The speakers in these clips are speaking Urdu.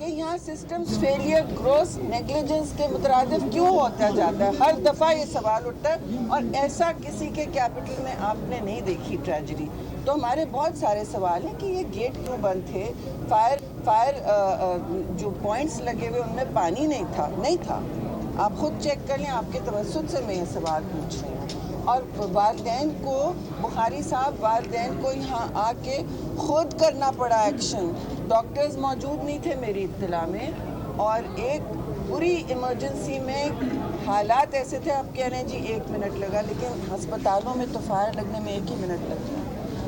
کہ یہاں سسٹمز فیلئر گروس نیگلیجنس کے مترادف کیوں ہوتا جاتا ہے. ہر دفعہ یہ سوال اٹھتا ہے اور ایسا کسی کے کیپٹل میں آپ نے نہیں دیکھی ٹریجڈی. تو ہمارے بہت سارے سوال ہیں کہ یہ گیٹ کیوں بند تھے, فائر جو پوائنٹس لگے ہوئے ان میں پانی نہیں تھا. آپ خود چیک کر لیں, آپ کے توسط سے میں یہ سوال پوچھ رہی ہوں. اور والدین کو, بخاری صاحب, والدین کو یہاں آ کے خود کرنا پڑا ایکشن. ڈاکٹرز موجود نہیں تھے میری اطلاع میں, اور ایک پوری ایمرجنسی میں حالات ایسے تھے, آپ کہہ رہے ہیں جی 1 منٹ لگا, لیکن ہسپتالوں میں تو فائر لگنے میں 1 ہی منٹ لگتا ہے,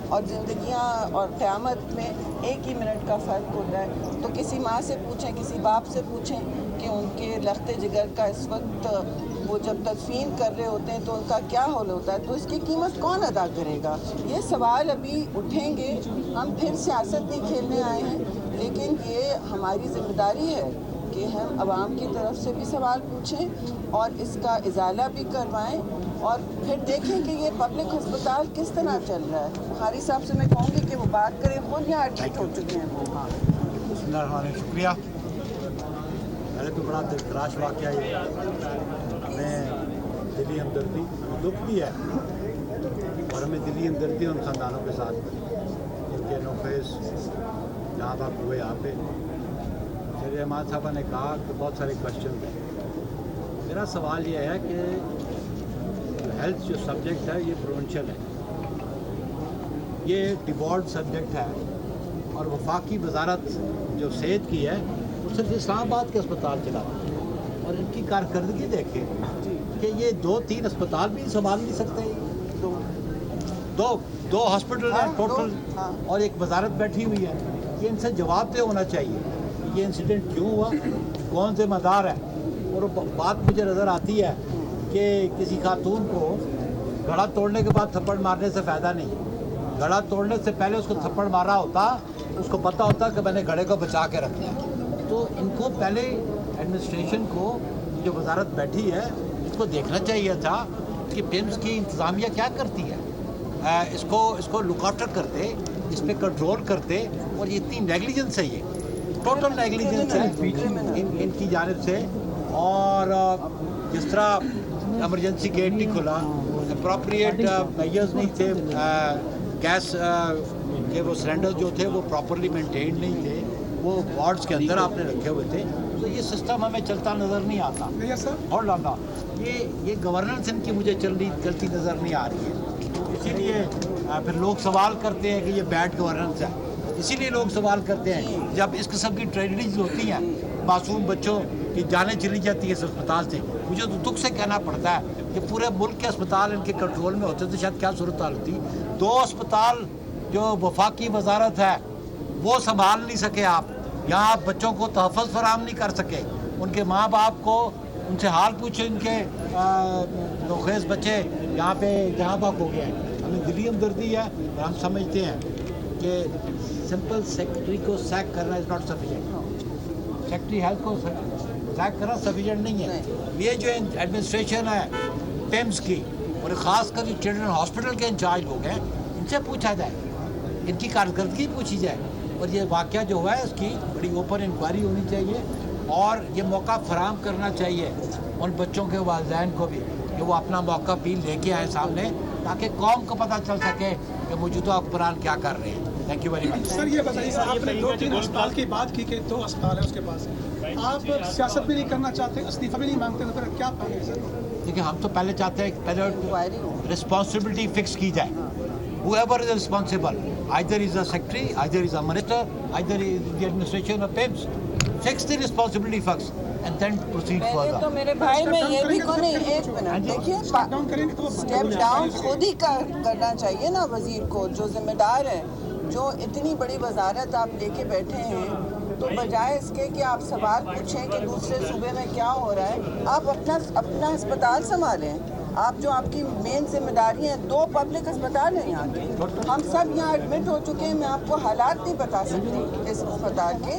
اور زندگیاں اور قیامت میں 1 ہی منٹ کا فرق ہوتا ہے. تو کسی ماں سے پوچھیں, کسی باپ سے پوچھیں کہ ان کے لخت جگر کا اس وقت وہ جب تدفین کر رہے ہوتے ہیں تو ان کا کیا حال ہوتا ہے, تو اس کی قیمت کون ادا کرے گا. یہ سوال ابھی اٹھیں گے. ہم پھر سیاست نہیں کھیلنے آئے ہیں, لیکن یہ ہماری ذمہ داری ہے کہ ہم عوام کی طرف سے بھی سوال پوچھیں اور اس کا ازالہ بھی کروائیں, اور پھر دیکھیں کہ یہ پبلک ہسپتال کس طرح چل رہا ہے. بخاری صاحب سے میں کہوں گی کہ وہ بات کریں, خود یہاں ایڈمٹ ہو چکے ہیں وہ. بسم اللہ الرحمن الرحیم. شکریہ. پہلے تو بڑا دلخراش واقعہ ہے, ہمیں دلی ہمدردی, دکھ بھی ہے, اور ہمیں دلی ہمدردی ان خاندانوں کے ساتھ جن کے نوفیس جہاں تک ہوئے یہاں پہ. شریف احمد صاحبہ نے کہا کہ بہت سارے کوشچن ہیں. میرا سوال یہ ہے کہ ہیلتھ جو سبجیکٹ ہے یہ پروونشل ہے, یہ ڈیوالوڈ سبجیکٹ ہے, اور وفاقی وزارت جو صحت کی ہے وہ صرف اسلام آباد کے اسپتال چلاتی ہے, اور ان کی کارکردگی دیکھیں کہ یہ 2-3 اسپتال بھی سنبھال نہیں سکتے. دو ہاسپٹل ہیں ٹوٹل, اور ایک وزارت بیٹھی ہوئی ہے. یہ ان سے جواب دہ ہونا چاہیے یہ انسیڈنٹ کیوں ہوا, کون ذمہ دار ہے. اور بات مجھے نظر آتی ہے کہ کسی خاتون کو گھڑا توڑنے کے بعد تھپڑ مارنے سے فائدہ نہیں. گھڑا توڑنے سے پہلے اس کو تھپڑ مارا ہوتا, اس کو پتہ ہوتا کہ میں نے گھڑے کو بچا کے رکھنا ہے. تو ان کو پہلے ایڈمنسٹریشن کو, جو وزارت بیٹھی ہے, اس کو دیکھنا چاہیے تھا کہ پیمز کی انتظامیہ کیا کرتی ہے. اس کو لک آؤٹ کرتے, اس پہ کنٹرول کرتے, اور یہ اتنی نیگلیجنس ہے, یہ ٹوٹل نیگلیجنس ہے ان کی جانب سے. اور جس طرح ایمرجنسی گیٹ نہیں کھلا, اپروپریٹ میجرز نہیں تھے, گیس کے وہ سلنڈر جو تھے وہ پراپرلی مینٹینڈ نہیں تھے, وہ وارڈز کے اندر آپ نے رکھے ہوئے تھے, تو یہ سسٹم ہمیں چلتا نظر نہیں آتا. اور لانا یہ گورننس ان کی مجھے چلتی نظر نہیں آ رہی ہے. اسی لیے پھر لوگ سوال کرتے ہیں کہ یہ بیڈ گورننس ہے. اسی لیے لوگ سوال کرتے ہیں جب اس قسم کی ٹریجڈیز ہوتی ہیں, معصوم بچوں کی جانیں چلی جاتی ہے اس اسپتال سے. مجھے تو دکھ سے کہنا پڑتا ہے کہ پورے ملک کے اسپتال ان کے کنٹرول میں ہوتے تو شاید کیا صورتحال ہوتی. 2 اسپتال جو وفاقی وزارت ہے وہ سنبھال نہیں سکے آپ. یہاں آپ بچوں کو تحفظ فراہم نہیں کر سکے, ان کے ماں باپ کو ان سے حال پوچھے, ان کے نوخیز بچے یہاں پہ جہاں باق ہو گئے ہیں. ہمیں دلی ہمدردی ہے, اور ہم سمجھتے ہیں کہ سمپل سیکرٹری کو سیک کرنا is not sufficient. Secretary health کو سیک کرنا سفیشینٹ نہیں ہے. یہ جو ایڈمنسٹریشن ہے پیمز کی, اور خاص کر جو چلڈرن ہاسپٹل کے انچارج لوگ ہیں, ان سے پوچھا جائے, ان کی کارکردگی پوچھی جائے. اور یہ واقعہ جو ہوا ہے اس کی بڑی اوپن انکوائری ہونی چاہیے, اور یہ موقع فراہم کرنا چاہیے ان بچوں کے والدین کو بھی کہ وہ اپنا موقع بھی لے کے آئے سامنے, تاکہ قوم کو پتہ چل سکے کہ موجودہ حکمران کیا کر رہے ہیں. Thank you very much. Sir یہ بتائیے, آپ نے 2-3 اسپتال کی بات کی کہ 2 اسپتال ہیں اس کے پاس, آپ سیاست بھی نہیں کرنا چاہتے, استعفیٰ بھی نہیں مانگتے, تو پھر کیا پائیں گے سر؟ دیکھیں ہم تو پہلے چاہتے ہیں کہ پہلے رسپانسبلٹی فکس کی جائے. whoever is responsible, either is a secretary, either is a minister, either is the administration of PIMS. Fix the responsibility first and then proceed further. تو میرے بھائی میں یہ بھی کو نہیں, 1 منٹ دیکھیے, اسٹیپ ڈاؤن خود ہی کرنا چاہیے نا وزیر کو, جو ذمہ دار ہے, جو اتنی بڑی وزارت آپ لے کے بیٹھے ہیں. تو بجائے اس کے کہ آپ سوال پوچھیں کہ دوسرے صوبے میں کیا ہو رہا ہے, آپ اپنا ہسپتال سنبھالیں. آپ جو آپ کی مین ذمہ داری ہیں, 2 پبلک اسپتال ہیں یہاں کے, ہم سب یہاں ایڈمٹ ہو چکے ہیں. میں آپ کو حالات نہیں بتا سکتی اس اسپتال کے,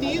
30